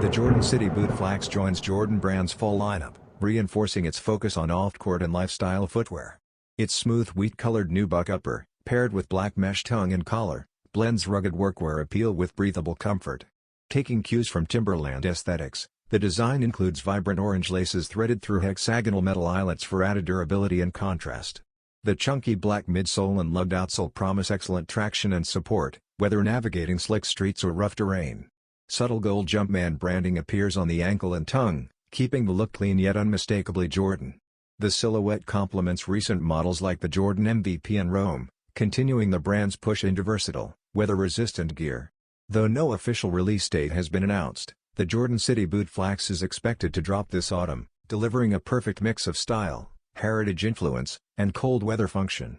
The Jordan City boot Flax joins Jordan Brand's full lineup, reinforcing its focus on off-court and lifestyle footwear. Its smooth wheat-colored nubuck upper, paired with black mesh tongue and collar, blends rugged workwear appeal with breathable comfort. Taking cues from Timberland aesthetics, the design includes vibrant orange laces threaded through hexagonal metal eyelets for added durability and contrast. The chunky black midsole and lugged outsole promise excellent traction and support, whether navigating slick streets or rough terrain. Subtle gold Jumpman branding appears on the ankle and tongue, keeping the look clean yet unmistakably Jordan. The silhouette complements recent models like the Jordan MVP and Rome, continuing the brand's push into versatile, weather-resistant gear. Though no official release date has been announced, the Jordan City boot Flax is expected to drop this autumn, delivering a perfect mix of style, heritage influence, and cold weather function.